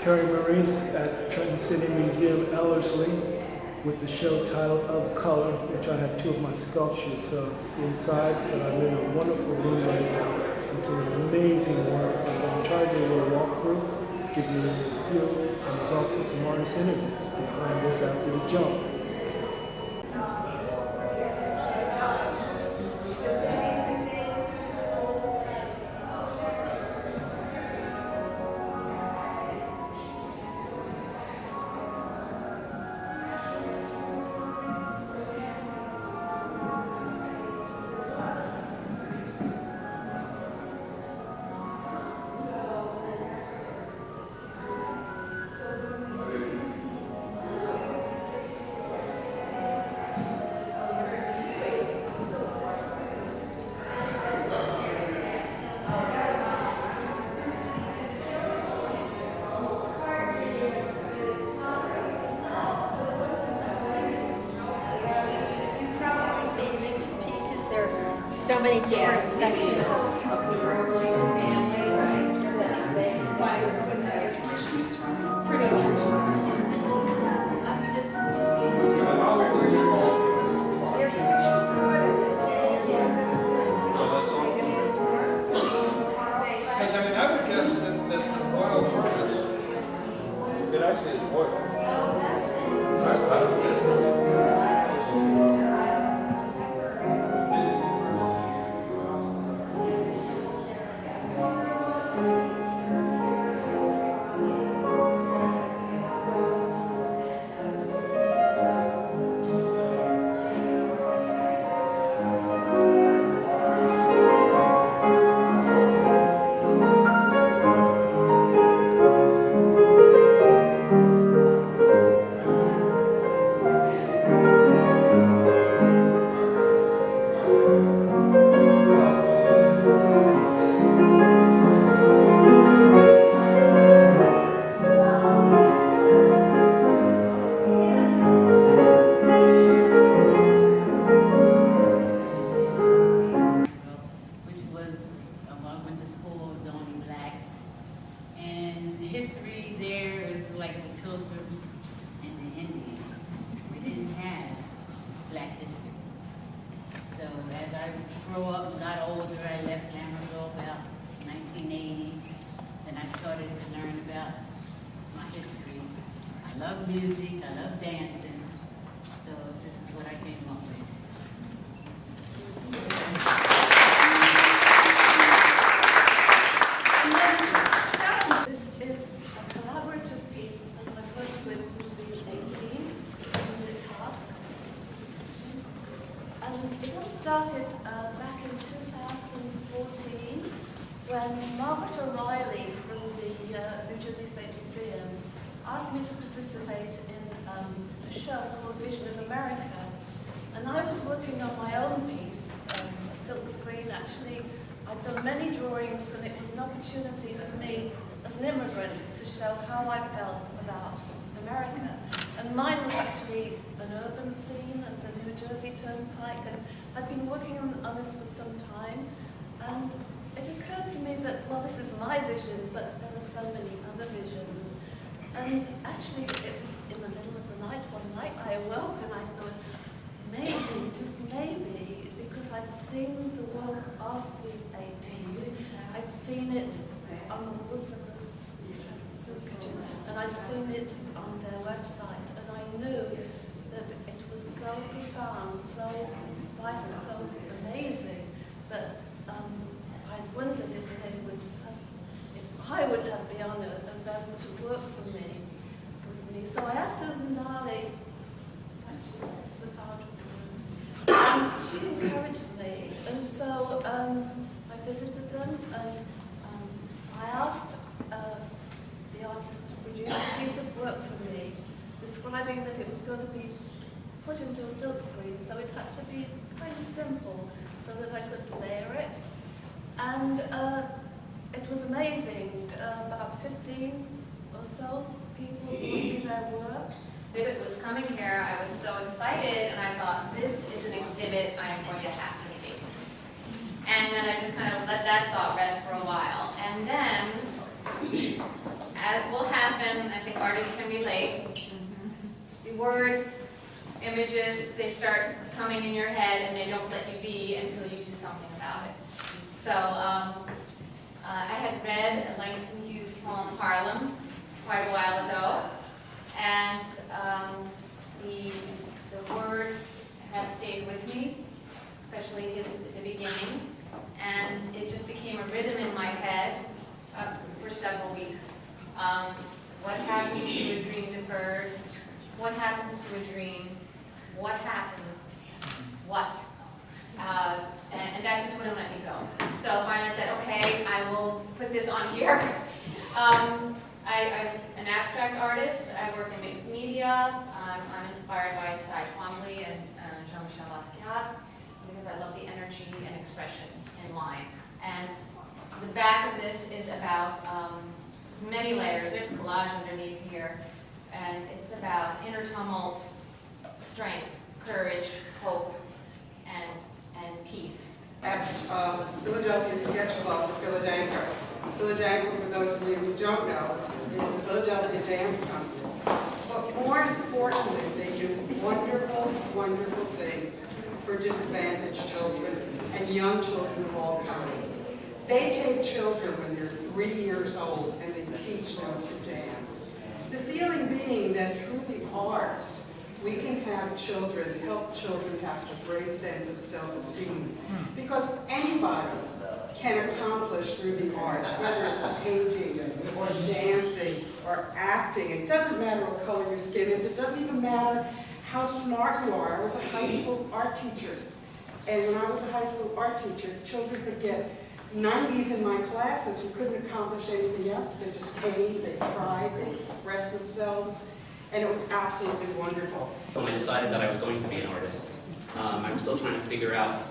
Karey at Trenton City Museum, Ellerslie, with the show titled Of Color, which I have two of my sculptures inside, but I'm in a wonderful room right now. It's an amazing work, so I'm going to try to do a little walkthrough, give you a feel, and there's also some artist interviews behind this after the jump. So many different sections of the growing family that they pretty Because I would guess that the oil furnace could actually work. I would guess history there is like the Pilgrims and the Indians. We didn't have Black history. So as I grew up and got older, I left Lambertville about 1980, and I started to learn about my history. I love music, I love dancing, so this is what I came up with. It all started back in 2014 when Margaret O'Reilly from the New Jersey State Museum asked me to participate in a show called Vision of America. And I was working on my own piece, a silk screen. Actually, I'd done many drawings, and it was an opportunity for me as an immigrant to show how I felt about America. And mine was actually an urban scene of the New Jersey Turnpike, and I'd been working on this for some time, and it occurred to me that, well, this is my vision, but there are so many other visions. And actually, it was in the middle of the night one night I awoke and I thought, maybe, just maybe, because I'd seen the work of the 18, I'd seen it on the walls of the soup kitchen, and I'd seen it on their website, and I knew that it was so profound, so vital, so amazing, that I wondered if they would have, if I would have the honor of them to work with me. So I asked Susan Darley, actually, it's the founder of the room, and she encouraged me, and so I visited them, and I asked the artist to produce a piece of work for me, describing that it was going to be put into a silk screen, so it had to be kind of simple, so that I could layer it. And it was amazing. About 15 or so people brought me their work. Exhibit was coming here, I was so excited, and I thought, this is an exhibit I am going to have to see. And then I just kind of let that thought rest for a while. And then, as will happen and I think artists can relate, the words, images, they start coming in your head and they don't let you be until you do something about it. So I had read Langston Hughes' poem Harlem quite a while ago, and the words have stayed with me, especially the beginning, and it just became a rhythm in my head for several weeks. What happens to a dream deferred? What happens to a dream? What happens? What? And that just wouldn't let me go. So finally I said, okay, I will put this on here. I'm an abstract artist. I work in mixed media. I'm inspired by Cy Twombly and Jean-Michel Basquiat because I love the energy and expression in line. And the back of this is about, it's many layers. There's collage underneath here. And it's about inner tumult, strength, courage, hope, and peace. At Philadelphia Sketch Club for Philadelphia. Philadelphia, for those of you who don't know, is the Philadelphia Dance Company. But more importantly, they do wonderful, wonderful things for disadvantaged children and young children of all kinds. They take children when they're 3 years old and they teach them to dance. The feeling being that through the arts, we can have children, help children have a great sense of self-esteem. Because anybody can accomplish through the arts, whether it's painting or dancing or acting. It doesn't matter what color your skin is. It doesn't even matter how smart you are. I was a high school art teacher. And when I was a high school art teacher, children could get 90s in my classes who couldn't accomplish anything else. They just came, they tried, they expressed themselves. And it was absolutely wonderful. When I decided that I was going to be an artist, I was still trying to figure out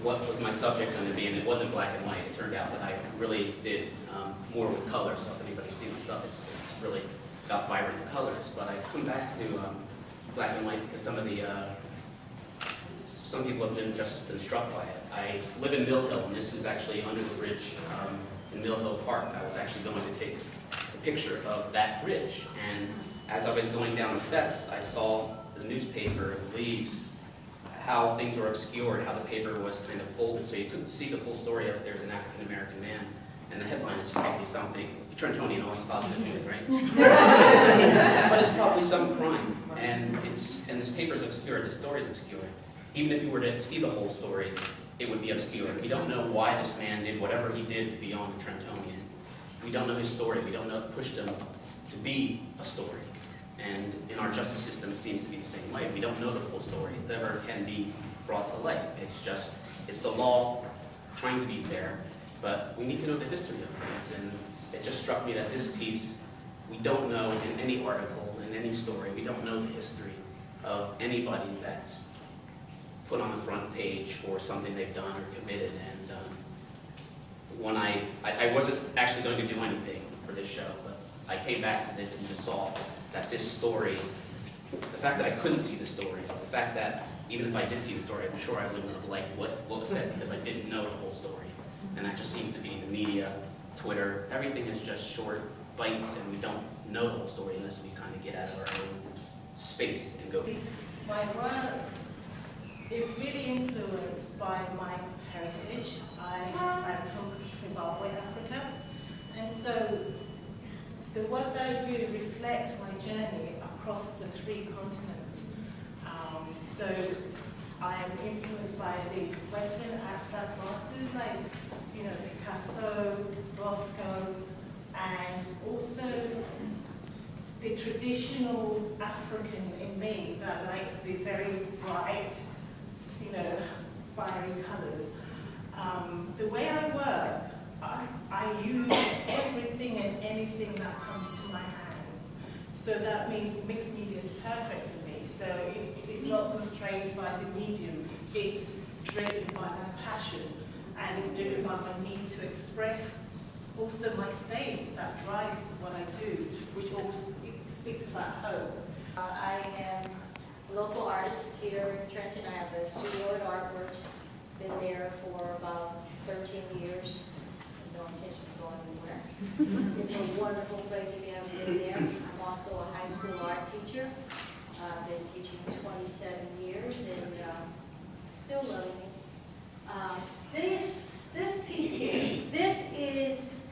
what was my subject going to be, and it wasn't black and white. It turned out that I really did more with colors. So if anybody's seen my stuff, it's really got vibrant colors. But I come back to black and white because some people have just been struck by it. I live in Mill Hill, and this is actually under the bridge in Mill Hill Park. I was actually going to take a picture of that bridge, and as I was going down the steps, I saw the newspaper leaves, how things were obscured, how the paper was kind of folded, so you couldn't see the full story of there's an African-American man. And the headline is probably something, Trentonian, always positive news, right? But it's probably some crime, and this paper's obscured, the story's obscured. Even if you were to see the whole story, it would be obscured. We don't know why this man did whatever he did to be on the Trentonian. We don't know his story. We don't know what pushed him to be a story. And in our justice system, it seems to be the same way. We don't know the full story. It never can be brought to light. It's the law trying to be fair, but we need to know the history of things. And it just struck me that this piece, we don't know in any article, in any story, we don't know the history of anybody that's put on the front page for something they've done or committed. And when I wasn't actually going to do anything for this show, but I came back to this and just saw that this story, the fact that I couldn't see the story, the fact that even if I did see the story, I'm sure I wouldn't have liked what was said because I didn't know the whole story. And that just seems to be in the media, Twitter, everything is just short bites and we don't know the whole story unless we kind of get out of our own space and go. My work is really influenced by my heritage. I'm from Zimbabwe, Africa, and so the work that I do reflects my journey across the 3 continents. So I am influenced by the Western abstract masters like, Picasso, Bosco, and also the traditional African in me that likes the very bright, fiery colors. The way I work, I use everything and anything that comes to my hands. So that means mixed media is perfect for me. So it's not constrained by the medium. It's driven by my passion and it's driven by my need to express also my faith that drives what I do, which also speaks about hope. I am a local artist here in Trenton. I have a studio at Artworks. Been there for about 13 years. No intention of going anywhere. Center. It's a wonderful place if you haven't been there. I'm also a high school art teacher. I've been teaching 27 years and still loving it. This piece here, this is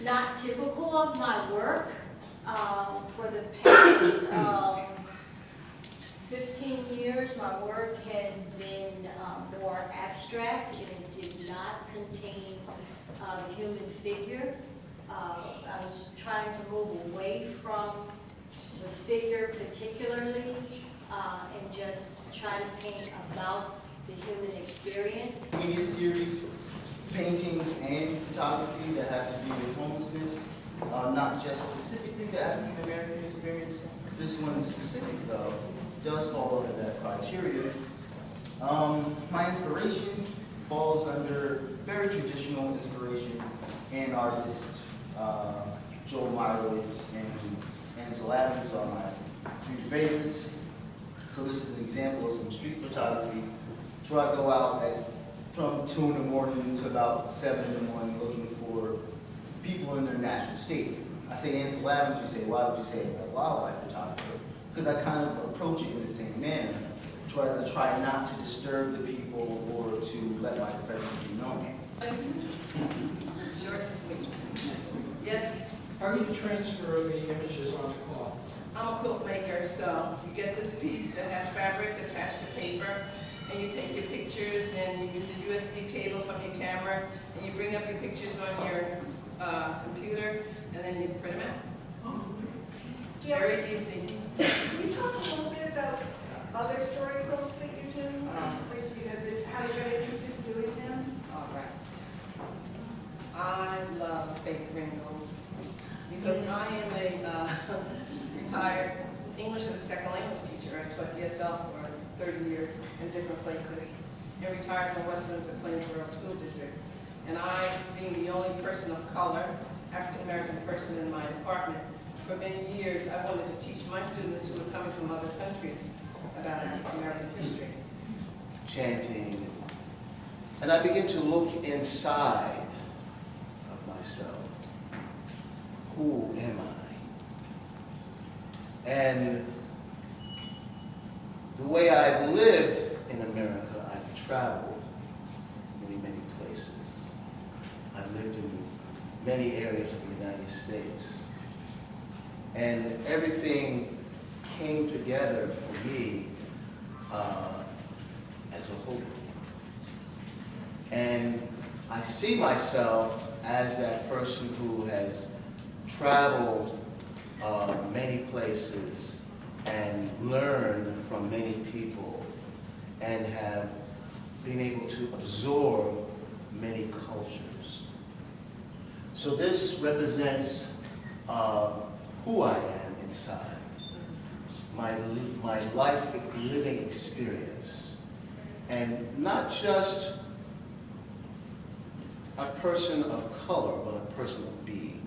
not typical of my work. For the past 15 years, my work has been more abstract, and it did not contain the human figure. I was trying to move away from the figure particularly, and just try to paint about the human experience. Media series, paintings and photography that have to do with homelessness, not just specifically the African American experience. This one in specific, though, does fall under that criteria. My inspiration falls under very traditional inspiration and artists. Joel Meyerowitz and Ansel Adams are my three favorites. So this is an example of some street photography. So I go out from 2 in the morning to about 7 in the morning looking for people in their natural state. I say Ansel Adams, you say, why would you say a wildlife photographer? Because I kind of approach it in the same manner. Try not to disturb the people or to let my presence be known. Short and sweet. Yes, How do you transfer the images onto cloth? I'm a quilt maker, so you get this piece that has fabric attached to paper, and you take your pictures and you use a USB cable from your camera, and you bring up your pictures on your computer, and then you print them out. It's very easy. Can you talk a little bit about other story quilts that you do? How you got interested in doing them? All right. I love Faith Ringgold because I am a retired English as a second language teacher. I taught ESL for 30 years in different places and retired from Westminster Plainsboro School District. And I, being the only person of color, African-American person in my department, for many years I wanted to teach my students who were coming from other countries about African-American history. Chanting, and I begin to look inside of myself. Who am I? And the way I've lived in America, I've traveled many places. I've lived in many areas of the United States. And everything came together for me as a whole. And I see myself as that person who has traveled many places and learned from many people and have been able to absorb many cultures. So this represents who I am inside, my life living experience, and not just a person of color, but a person of being.